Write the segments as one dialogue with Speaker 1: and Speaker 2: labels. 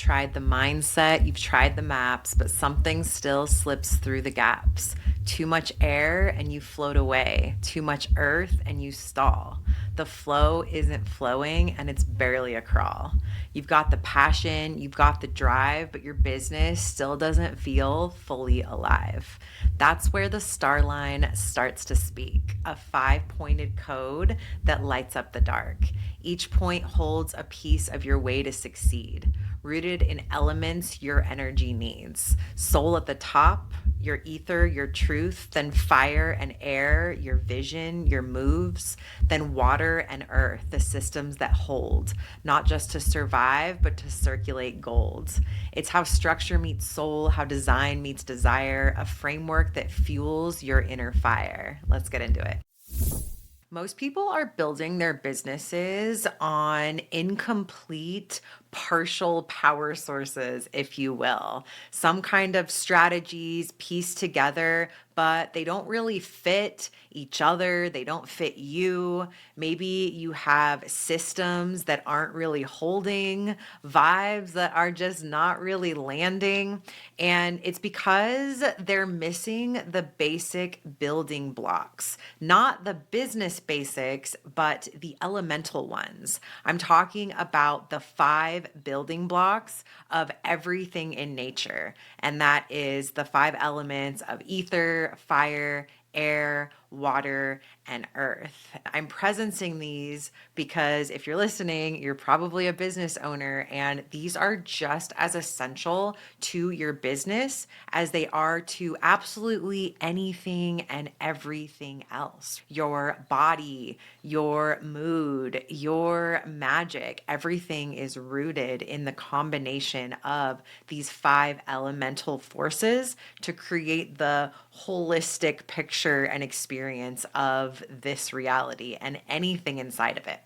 Speaker 1: tried the mindset, you've tried the maps, but something still slips through the gaps. Too much air and you float away. Too much earth and you stall. The flow isn't flowing and it's barely a crawl. You've got the passion, you've got the drive, but your business still doesn't feel fully alive. That's where the star line starts to speak, a 5-pointed code that lights up the dark. Each point holds a piece of your way to succeed, rooted in elements your energy needs. Soul at the top, your ether, your truth, then fire and air, your vision, your moves, then water and earth, the systems that hold, not just to survive, but to circulate gold. It's how structure meets soul, how design meets desire, a framework that fuels your inner fire. Let's get into it. Most people are building their businesses on incomplete, partial power sources, if you will. Some kind of strategies pieced together, but they don't really fit each other. They don't fit you. Maybe you have systems that aren't really holding, vibes that are just not really landing. And it's because they're missing the basic building blocks, not the business basics, but the elemental ones. I'm talking about the 5 building blocks of everything in nature. And that is the 5 elements of ether, fire, air, water, and earth. I'm presencing these because if you're listening, you're probably a business owner, and these are just as essential to your business as they are to absolutely anything and everything else. Your body, your mood, your magic, everything is rooted in the combination of these 5 elemental forces to create the holistic picture and experience of this reality and anything inside of it.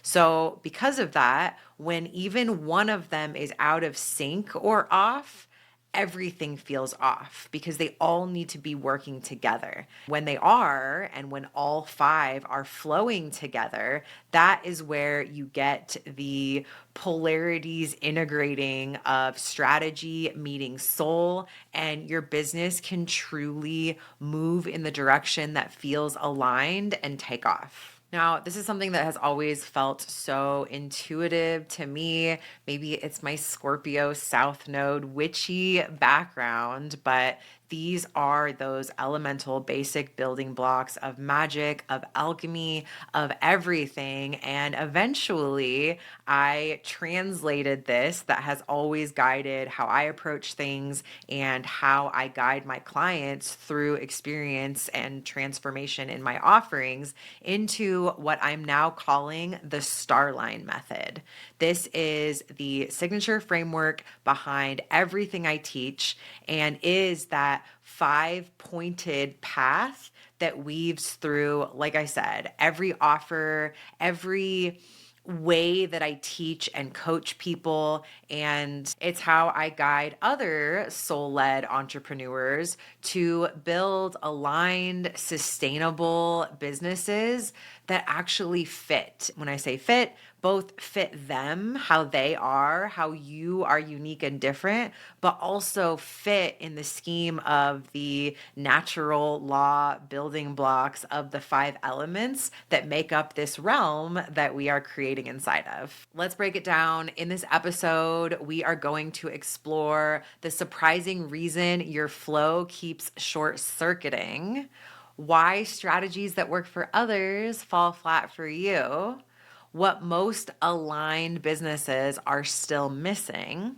Speaker 1: So, because of that, when even one of them is out of sync or off, everything feels off because they all need to be working together. When they are, and when all 5 are flowing together, that is where you get the polarities integrating of strategy meeting soul, and your business can truly move in the direction that feels aligned and take off. Now, this is something that has always felt so intuitive to me. Maybe it's my Scorpio South Node witchy background, but these are those elemental basic building blocks of magic, of alchemy, of everything. And eventually, I translated this that has always guided how I approach things and how I guide my clients through experience and transformation in my offerings into what I'm now calling the Starline method. This is the signature framework behind everything I teach and is that 5-pointed path that weaves through, like I said, every offer, every way that I teach and coach people. And it's how I guide other soul led entrepreneurs to build aligned, sustainable businesses that actually fit. When I say fit, both fit them, how they are, how you are unique and different, but also fit in the scheme of the natural law building blocks of the 5 elements that make up this realm that we are creating inside of. Let's break it down. In this episode, we are going to explore the surprising reason your flow keeps short circuiting, why strategies that work for others fall flat for you, what most aligned businesses are still missing,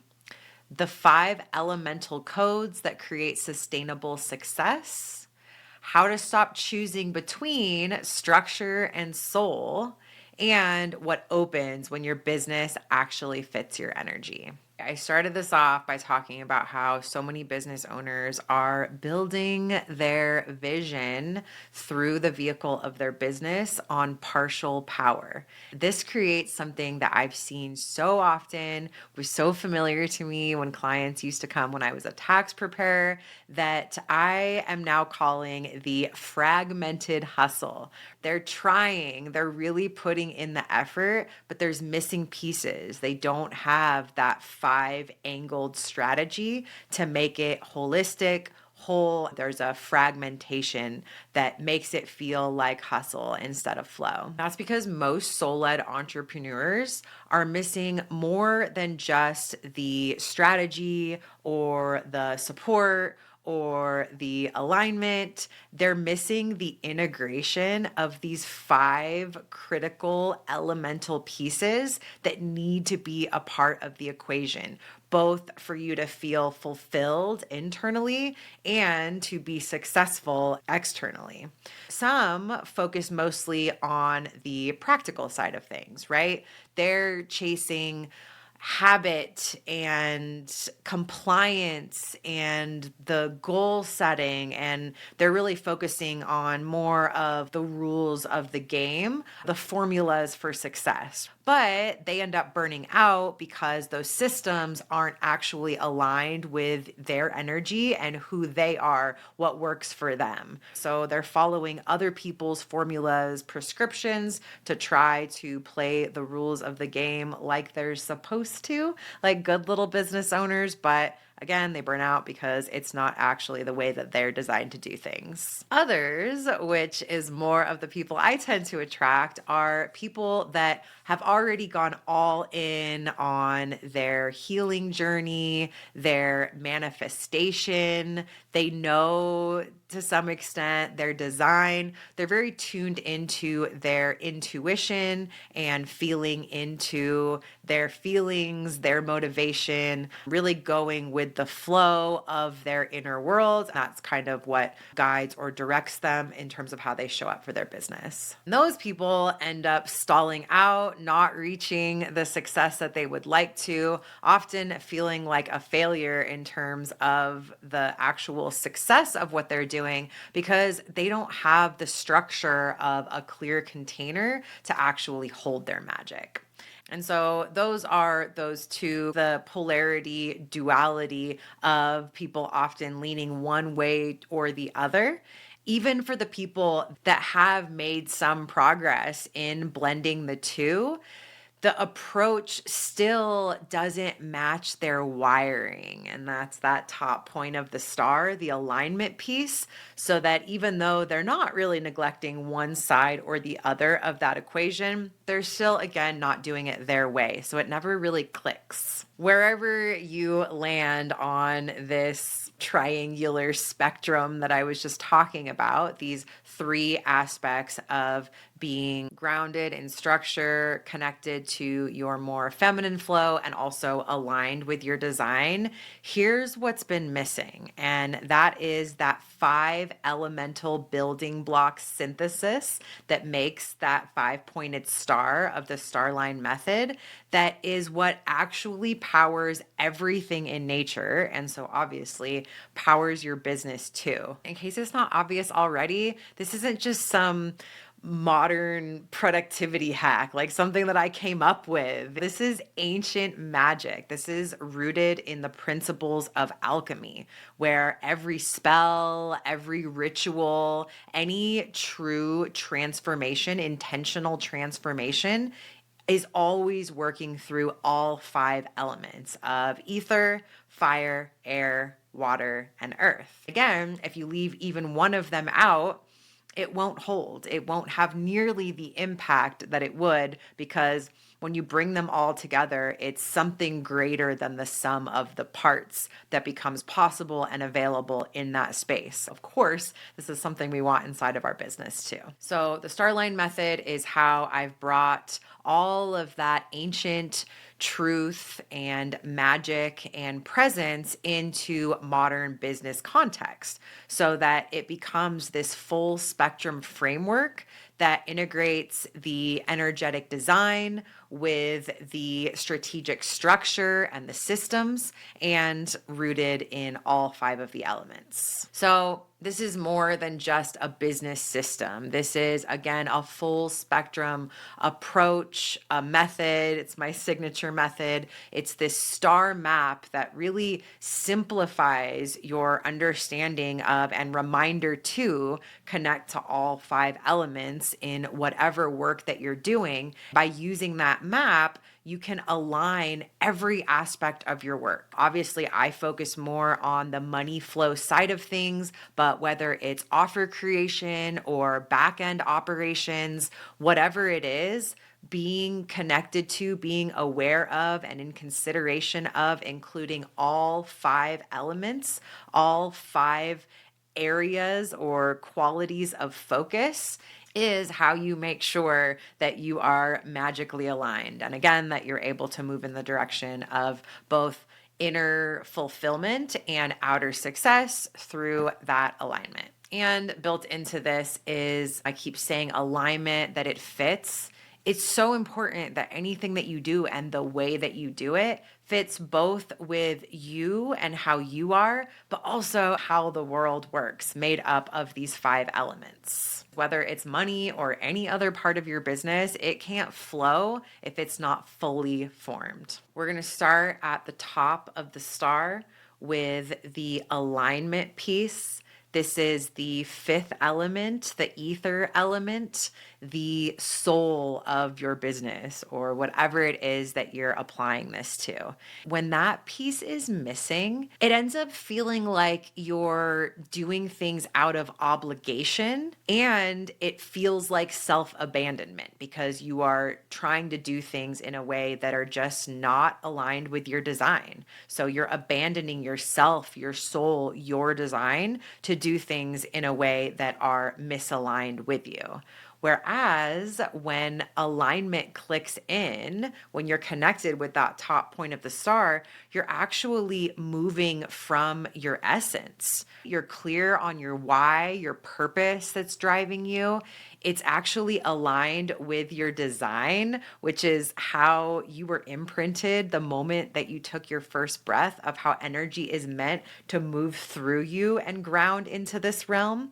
Speaker 1: the 5 elemental codes that create sustainable success, how to stop choosing between structure and soul, and what opens when your business actually fits your energy. I started this off by talking about how so many business owners are building their vision through the vehicle of their business on partial power. This creates something that I've seen so often, was so familiar to me when clients used to come when I was a tax preparer, that I am now calling the fragmented hustle. They're trying, they're really putting in the effort, but there's missing pieces. They don't have that five angled strategy to make it holistic, whole. There's a fragmentation that makes it feel like hustle instead of flow. That's because most soul-led entrepreneurs are missing more than just the strategy or the support or the alignment. They're missing the integration of these five critical elemental pieces that need to be a part of the equation, both for you to feel fulfilled internally and to be successful externally. Some focus mostly on the practical side of things, right? They're chasing habit and compliance and the goal setting, and they're really focusing on more of the rules of the game, the formulas for success. But they end up burning out because those systems aren't actually aligned with their energy and who they are, what works for them. So they're following other people's formulas, prescriptions to try to play the rules of the game like they're supposed to, like good little business owners, but again, they burn out because it's not actually the way that they're designed to do things. Others, which is more of the people I tend to attract, are people that have already gone all in on their healing journey, their manifestation. They know to some extent their design. They're very tuned into their intuition and feeling into their feelings, their motivation, really going with the flow of their inner world. That's kind of what guides or directs them in terms of how they show up for their business. And those people end up stalling out, not reaching the success that they would like to, often feeling like a failure in terms of the actual success of what they're doing because they don't have the structure of a clear container to actually hold their magic. And so those are those two, the polarity, duality of people often leaning one way or the other. Even for the people that have made some progress in blending the two, the approach still doesn't match their wiring. And that's that top point of the star, the alignment piece, so that even though they're not really neglecting one side or the other of that equation, they're still, again, not doing it their way. So it never really clicks. Wherever you land on this triangular spectrum that I was just talking about, these three aspects of being grounded in structure, connected to your more feminine flow, and also aligned with your design, here's what's been missing. And that is that five elemental building block synthesis that makes that five-pointed star of the Starline method. That is what actually powers everything in nature. And so obviously powers your business too. In case it's not obvious already, this isn't just some modern productivity hack, like something that I came up with. This is ancient magic. This is rooted in the principles of alchemy, where every spell, every ritual, any true transformation, intentional transformation, is always working through all five elements of ether, fire, air, water, and earth. Again, if you leave even one of them out, it won't hold. It won't have nearly the impact that it would, because when you bring them all together, it's something greater than the sum of the parts that becomes possible and available in that space. Of course, this is something we want inside of our business too. So the Starline method is how I've brought all of that ancient truth and magic and presence into modern business context so that it becomes this full spectrum framework that integrates the energetic design with the strategic structure and the systems, and rooted in all five of the elements. So this is more than just a business system. This is, again, a full spectrum approach, a method. It's my signature method. It's this star map that really simplifies your understanding of and reminder to connect to all five elements in whatever work that you're doing. By using that map, you can align every aspect of your work. Obviously, I focus more on the money flow side of things, but whether it's offer creation or back end operations, whatever it is, being connected to, being aware of, and in consideration of including all five elements, all five areas or qualities of focus is how you make sure that you are magically aligned. And again, that you're able to move in the direction of both inner fulfillment and outer success through that alignment. And built into this is, I keep saying alignment, that it fits. It's so important that anything that you do and the way that you do it fits both with you and how you are, but also how the world works, made up of these five elements. Whether it's money or any other part of your business, it can't flow if it's not fully formed. We're going to start at the top of the star with the alignment piece. This is the fifth element, the ether element, the soul of your business or whatever it is that you're applying this to. When that piece is missing, it ends up feeling like you're doing things out of obligation, and it feels like self-abandonment because you are trying to do things in a way that are just not aligned with your design. So you're abandoning yourself, your soul, your design to do things in a way that are misaligned with you. Whereas when alignment clicks in, when you're connected with that top point of the star, you're actually moving from your essence. You're clear on your why, your purpose that's driving you. It's actually aligned with your design, which is how you were imprinted the moment that you took your first breath, of how energy is meant to move through you and ground into this realm.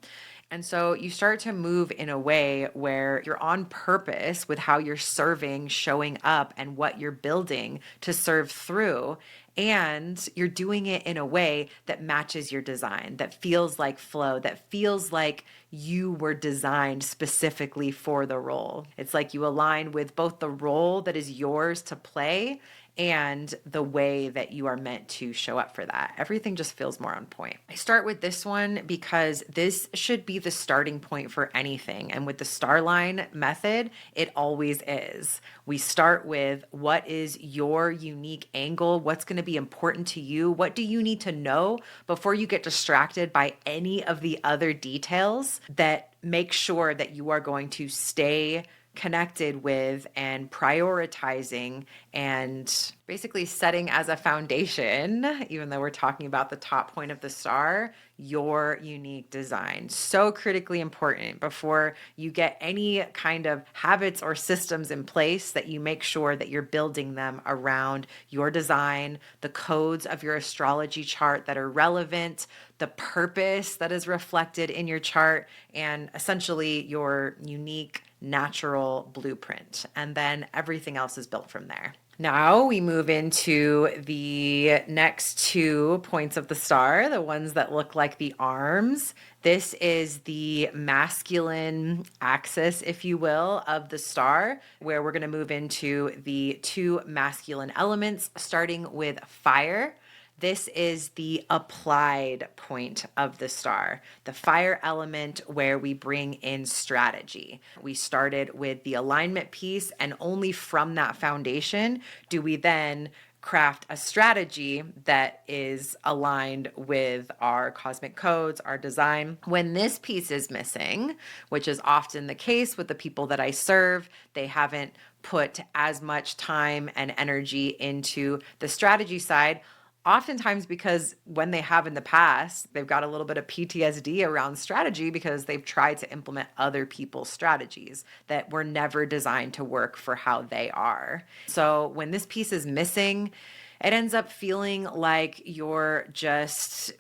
Speaker 1: And so you start to move in a way where you're on purpose with how you're serving, showing up, and what you're building to serve through. And you're doing it in a way that matches your design, that feels like flow, that feels like you were designed specifically for the role. It's like you align with both the role that is yours to play and the way that you are meant to show up for that. Everything just feels more on point. I start with this one because this should be the starting point for anything. And with the Starline method, it always is. We start with what is your unique angle? What's going to be important to you? What do you need to know before you get distracted by any of the other details that make sure that you are going to stay connected with and prioritizing and basically setting as a foundation, even though we're talking about the top point of the star, your unique design. So critically important before you get any kind of habits or systems in place, that you make sure that you're building them around your design, the codes of your astrology chart that are relevant, the purpose that is reflected in your chart, and essentially your unique natural blueprint. And then everything else is built from there. Now we move into the next 2 points of the star, the ones that look like the arms. This is the masculine axis, if you will, of the star, where we're going to move into the 2 masculine elements, starting with fire. This is the applied point of the star, the fire element, where we bring in strategy. We started with the alignment piece, and only from that foundation do we then craft a strategy that is aligned with our cosmic codes, our design. When this piece is missing, which is often the case with the people that I serve, they haven't put as much time and energy into the strategy side. Oftentimes because when they have in the past, they've got a little bit of PTSD around strategy because they've tried to implement other people's strategies that were never designed to work for how they are. So when this piece is missing, it ends up feeling like you're just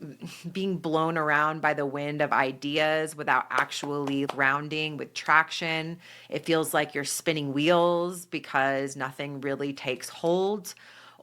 Speaker 1: being blown around by the wind of ideas without actually grounding with traction. It feels like you're spinning wheels because nothing really takes hold.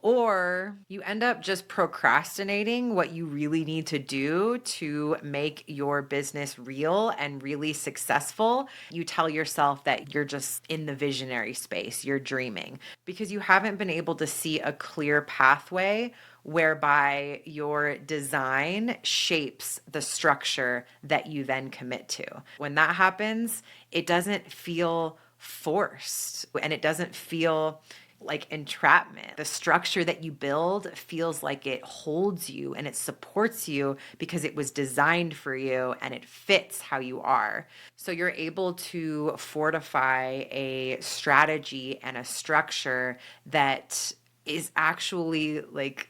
Speaker 1: Or you end up just procrastinating what you really need to do to make your business real and really successful. You tell yourself that you're just in the visionary space, you're dreaming, because you haven't been able to see a clear pathway whereby your design shapes the structure that you then commit to. When that happens, it doesn't feel forced and it doesn't feel like entrapment. The structure that you build feels like it holds you and it supports you because it was designed for you and it fits how you are. So you're able to fortify a strategy and a structure that is actually like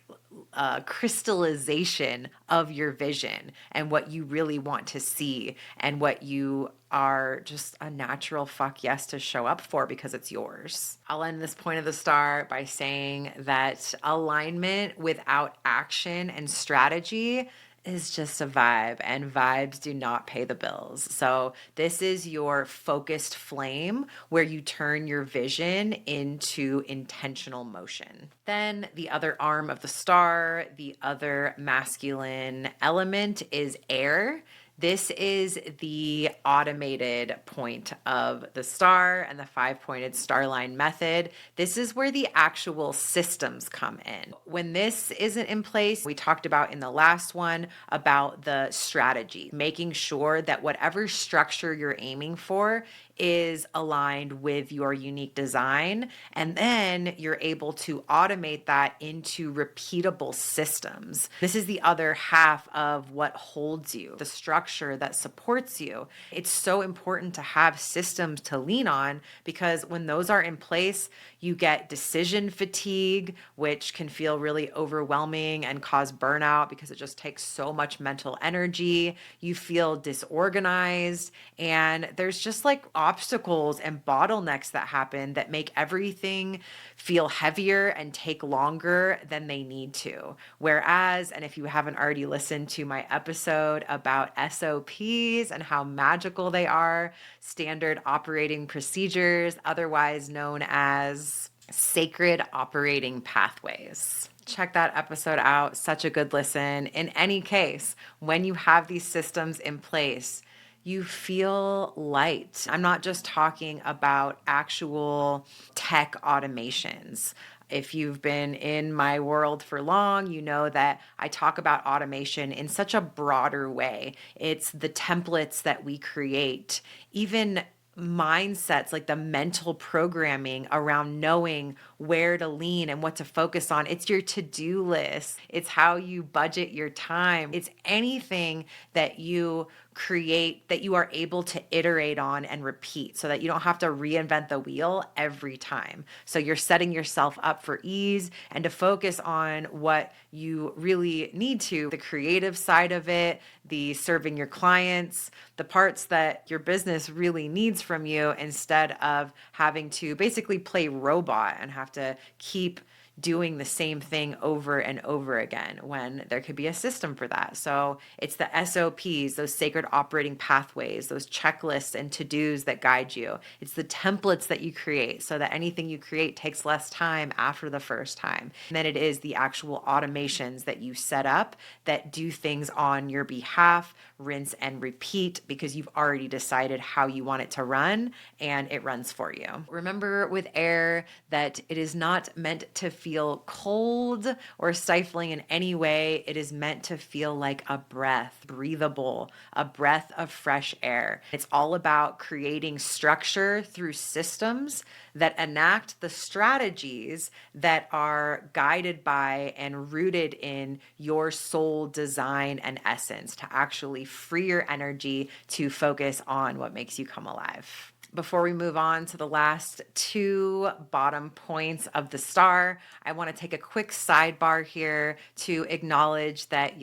Speaker 1: a crystallization of your vision and what you really want to see and what you are just a natural fuck yes to show up for because it's yours. I'll end this point of the star by saying that alignment without action and strategy is just a vibe, and vibes do not pay the bills. So, this is your focused flame where you turn your vision into intentional motion. Then, the other arm of the star, the other masculine element is air. This is the automated point of the star and the 5-pointed star line method. This is where the actual systems come in. When this isn't in place, we talked about in the last one about the strategy, making sure that whatever structure you're aiming for is aligned with your unique design. And then you're able to automate that into repeatable systems. This is the other half of what holds you, the structure that supports you. It's so important to have systems to lean on because when those are in place, you get decision fatigue, which can feel really overwhelming and cause burnout because it just takes so much mental energy. You feel disorganized, and there's just like obstacles and bottlenecks that happen that make everything feel heavier and take longer than they need to. Whereas, and if you haven't already listened to my episode about SOPs and how magical they are, standard operating procedures, otherwise known as sacred operating pathways. Check that episode out. Such a good listen. In any case, when you have these systems in place, you feel light. I'm not just talking about actual tech automations. If you've been in my world for long, you know that I talk about automation in such a broader way. It's the templates that we create, even mindsets, like the mental programming around knowing where to lean and what to focus on. It's your to-do list. It's how you budget your time. It's anything that you create that you are able to iterate on and repeat so that you don't have to reinvent the wheel every time. So you're setting yourself up for ease and to focus on what you really need to, the creative side of it, the serving your clients, the parts that your business really needs from you instead of having to basically play robot and have to keep doing the same thing over and over again when there could be a system for that. So it's the SOPs, those sacred operating pathways, those checklists and to-dos that guide you. It's the templates that you create so that anything you create takes less time after the first time. And then it is the actual automations that you set up that do things on your behalf, rinse and repeat because you've already decided how you want it to run and it runs for you. Remember with air that it is not meant to feel cold or stifling in any way. It is meant to feel like a breath, breathable, a breath of fresh air. It's all about creating structure through systems that enact the strategies that are guided by and rooted in your soul design and essence to actually free your energy to focus on what makes you come alive. Before we move on to the last two bottom points of the star, I want to take a quick sidebar here to acknowledge that,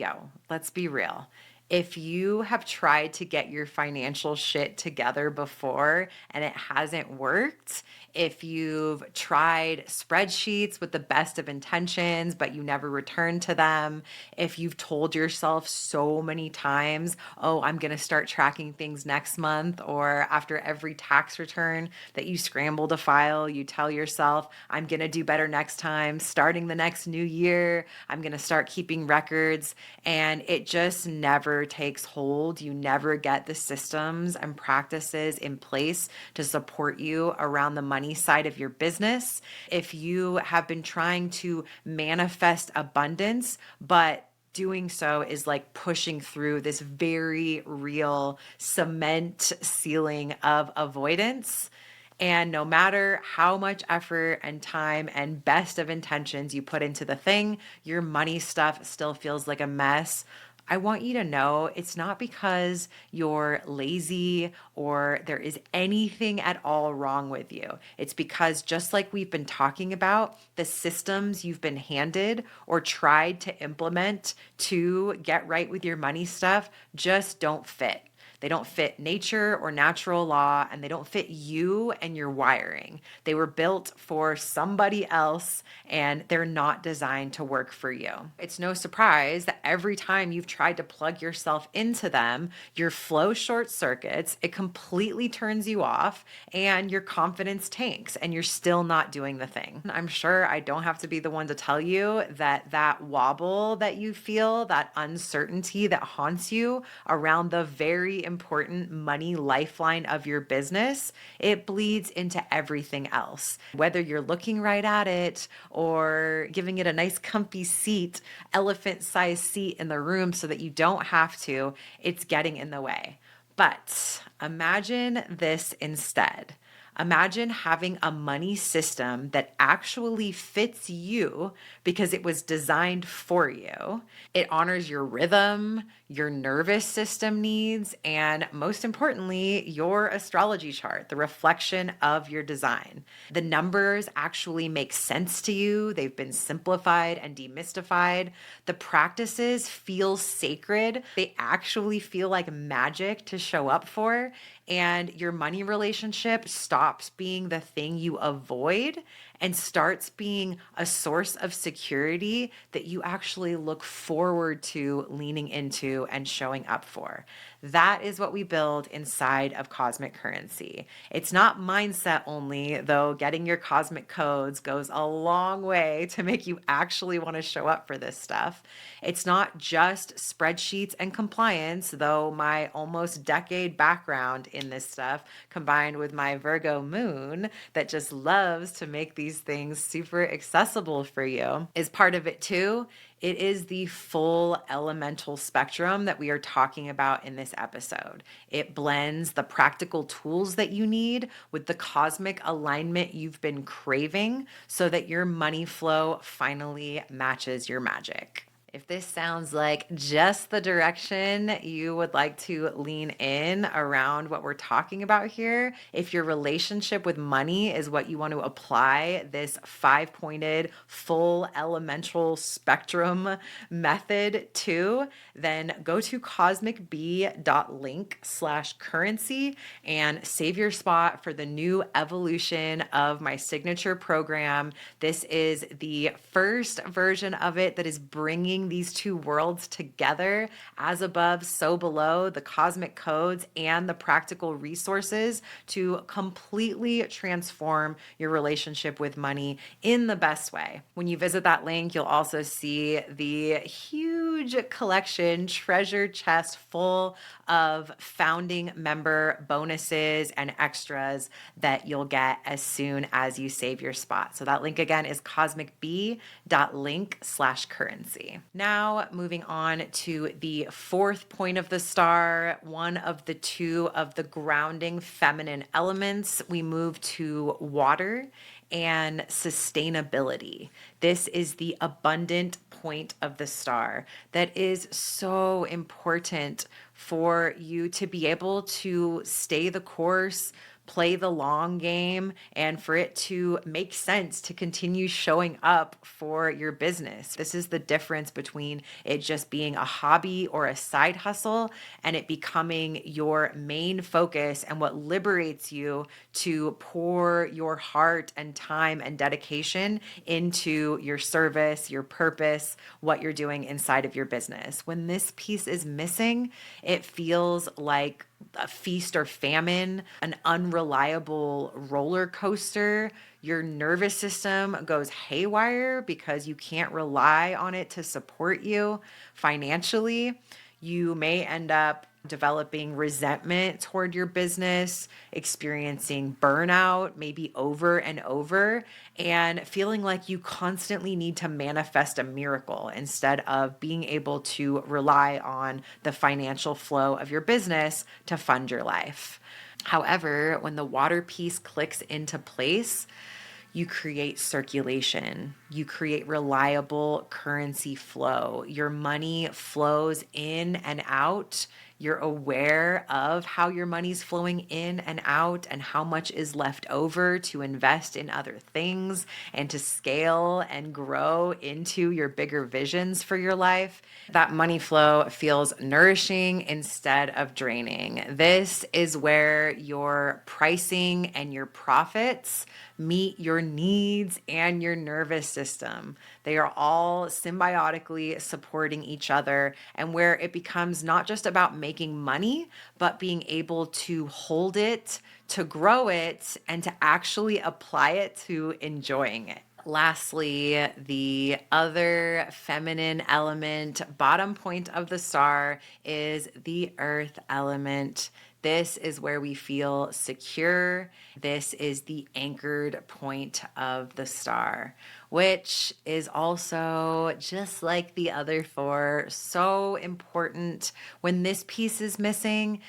Speaker 1: let's be real. If you have tried to get your financial shit together before and it hasn't worked, if you've tried spreadsheets with the best of intentions, but you never return to them, if you've told yourself so many times, oh, I'm going to start tracking things next month, or after every tax return that you scramble to file, you tell yourself, I'm going to do better next time, starting the next new year, I'm going to start keeping records, and it just never takes hold. You never get the systems and practices in place to support you around the money side of your business. If you have been trying to manifest abundance, but doing so is like pushing through this very real cement ceiling of avoidance. And no matter how much effort and time and best of intentions you put into the thing, your money stuff still feels like a mess. I want you to know it's not because you're lazy or there is anything at all wrong with you. It's because, just like we've been talking about, the systems you've been handed or tried to implement to get right with your money stuff just don't fit. They don't fit nature or natural law, and they don't fit you and your wiring. They were built for somebody else, and they're not designed to work for you. It's no surprise that every time you've tried to plug yourself into them, your flow short circuits, it completely turns you off, and your confidence tanks, and you're still not doing the thing. I'm sure I don't have to be the one to tell you that that wobble that you feel, that uncertainty that haunts you around the very important money lifeline of your business, it bleeds into everything else. Whether you're looking right at it or giving it a nice comfy seat, elephant-sized seat in the room so that you don't have to, it's getting in the way. But imagine this instead. Imagine having a money system that actually fits you because it was designed for you. It honors your rhythm, your nervous system needs, and most importantly, your astrology chart, the reflection of your design. The numbers actually make sense to you. They've been simplified and demystified. The practices feel sacred. They actually feel like magic to show up for. And your money relationship stops being the thing you avoid and starts being a source of security that you actually look forward to leaning into and showing up for. That is what we build inside of Cosmic Currency. It's not mindset only, though getting your cosmic codes goes a long way to make you actually want to show up for this stuff. It's not just spreadsheets and compliance, though my almost decade background in this stuff, combined with my Virgo moon that just loves to make these things super accessible for you, is part of it too. It is the full elemental spectrum that we are talking about in this episode. It blends the practical tools that you need with the cosmic alignment you've been craving so that your money flow finally matches your magic. If this sounds like just the direction you would like to lean in around what we're talking about here, if your relationship with money is what you want to apply this 5-pointed full elemental spectrum method to, then go to cosmicbee.link/currency and save your spot for the new evolution of my signature program. This is the first version of it that is bringing these two worlds together, as above, so below, the cosmic codes and the practical resources to completely transform your relationship with money in the best way. When you visit that link, you'll also see the huge collection, treasure chest full of founding member bonuses and extras that you'll get as soon as you save your spot. So that link again is cosmicbee.link/currency. Now, moving on to the fourth point of the star, one of the two of the grounding feminine elements, we move to water and sustainability. This is the abundant point of the star that is so important for you to be able to stay the course, play the long game, and for it to make sense to continue showing up for your business. This is the difference between it just being a hobby or a side hustle and it becoming your main focus and what liberates you to pour your heart and time and dedication into your service, your purpose, what you're doing inside of your business. When this piece is missing, it feels like a feast or famine, an unreliable roller coaster. Your nervous system goes haywire because you can't rely on it to support you financially. You may end up developing resentment toward your business, experiencing burnout, maybe over and over, and feeling like you constantly need to manifest a miracle instead of being able to rely on the financial flow of your business to fund your life. However, when the water piece clicks into place, you create circulation, you create reliable currency flow. Your money flows in and out. You're aware of how your money's flowing in and out and how much is left over to invest in other things and to scale and grow into your bigger visions for your life. That money flow feels nourishing instead of draining. This is where your pricing and your profits meet your needs and your nervous system. They are all symbiotically supporting each other, and where it becomes not just about making money, but being able to hold it, to grow it, and to actually apply it to enjoying it. Lastly, the other feminine element, bottom point of the star, is the earth element. This is where we feel secure. This is the anchored point of the star, which is also, just like the other four, so important. When this piece is missing,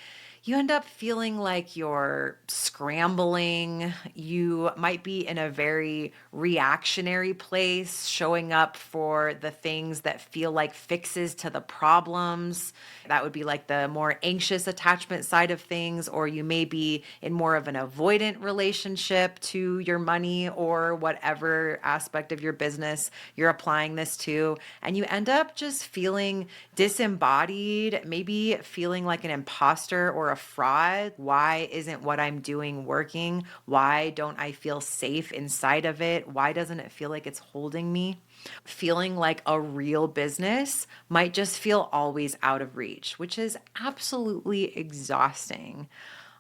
Speaker 1: you end up feeling like you're scrambling. You might be in a very reactionary place, showing up for the things that feel like fixes to the problems. That would be like the more anxious attachment side of things, or you may be in more of an avoidant relationship to your money or whatever aspect of your business you're applying this to. And you end up just feeling disembodied, maybe feeling like an imposter or a fraud. Why isn't what I'm doing working? Why don't I feel safe inside of it? Why doesn't it feel like it's holding me? Feeling like a real business might just feel always out of reach, which is absolutely exhausting.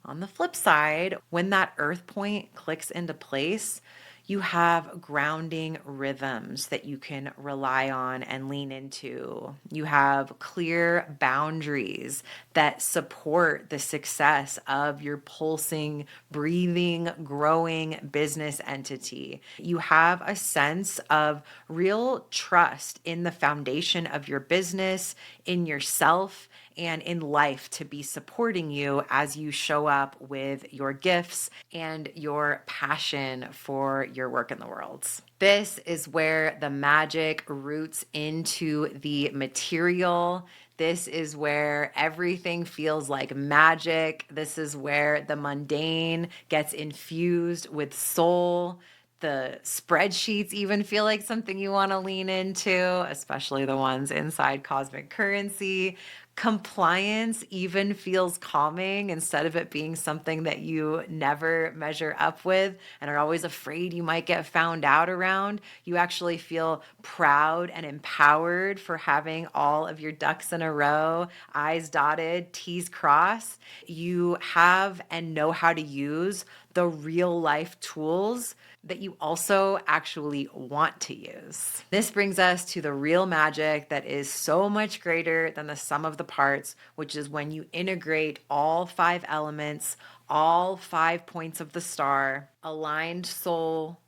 Speaker 1: On the flip side, when that earth point clicks into place, you have grounding rhythms that you can rely on and lean into. You have clear boundaries that support the success of your pulsing, breathing, growing business entity. You have a sense of real trust in the foundation of your business, in yourself, and in life to be supporting you as you show up with your gifts and your passion for your work in the world. This is where the magic roots into the material. This is where everything feels like magic. This is where the mundane gets infused with soul. The spreadsheets even feel like something you want to lean into, especially the ones inside Cosmic Currency. Compliance even feels calming instead of it being something that you never measure up with and are always afraid you might get found out around. You actually feel proud and empowered for having all of your ducks in a row, I's dotted, T's crossed. You have and know how to use the real life tools that you also actually want to use. This brings us to the real magic that is so much greater than the sum of the parts, which is when you integrate all five elements, all 5 points of the star, aligned soul,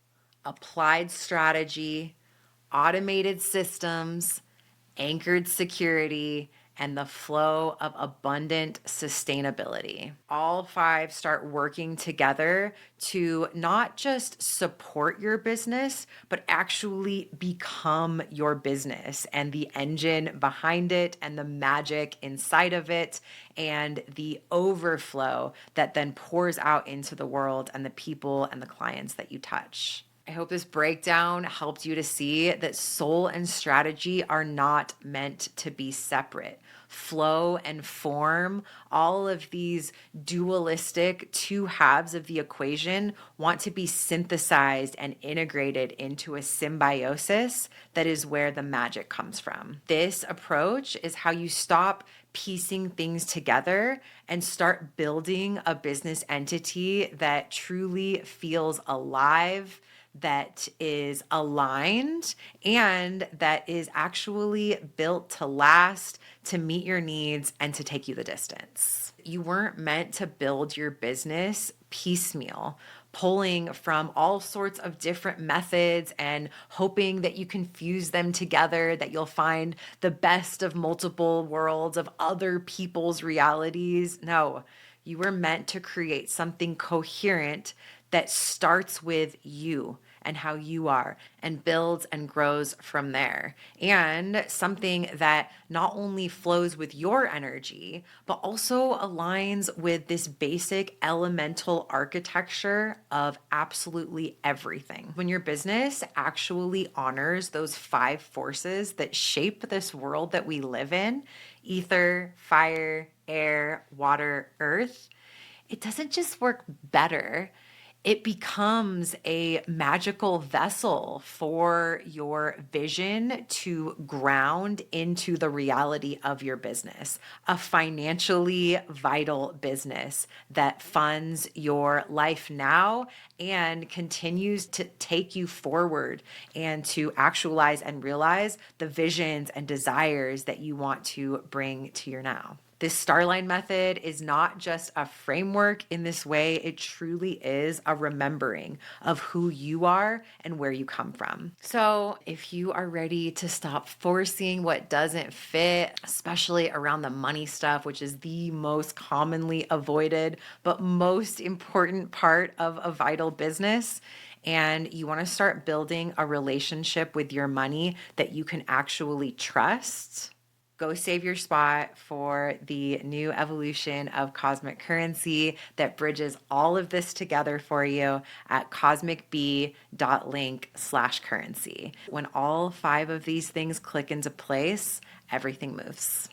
Speaker 1: applied strategy, automated systems, anchored security, and the flow of abundant sustainability. All five start working together to not just support your business, but actually become your business and the engine behind it and the magic inside of it and the overflow that then pours out into the world and the people and the clients that you touch. I hope this breakdown helped you to see that soul and strategy are not meant to be separate. Flow and form, all of these dualistic two halves of the equation want to be synthesized and integrated into a symbiosis that is where the magic comes from. This approach is how you stop piecing things together and start building a business entity that truly feels alive, that is aligned, and that is actually built to last, to meet your needs, and to take you the distance. You weren't meant to build your business piecemeal, pulling from all sorts of different methods and hoping that you can fuse them together, that you'll find the best of multiple worlds of other people's realities. No, you were meant to create something coherent that starts with you and how you are and builds and grows from there. And something that not only flows with your energy, but also aligns with this basic elemental architecture of absolutely everything. When your business actually honors those five forces that shape this world that we live in, ether, fire, air, water, earth, it doesn't just work better, it becomes a magical vessel for your vision to ground into the reality of your business, a financially vital business that funds your life now and continues to take you forward and to actualize and realize the visions and desires that you want to bring to your now. This Starline method is not just a framework in this way, it truly is a remembering of who you are and where you come from. So, if you are ready to stop forcing what doesn't fit, especially around the money stuff, which is the most commonly avoided but most important part of a vital business, and you want to start building a relationship with your money that you can actually trust, go save your spot for the new evolution of Cosmic Currency that bridges all of this together for you at cosmicbee.link/currency. When all five of these things click into place, everything moves.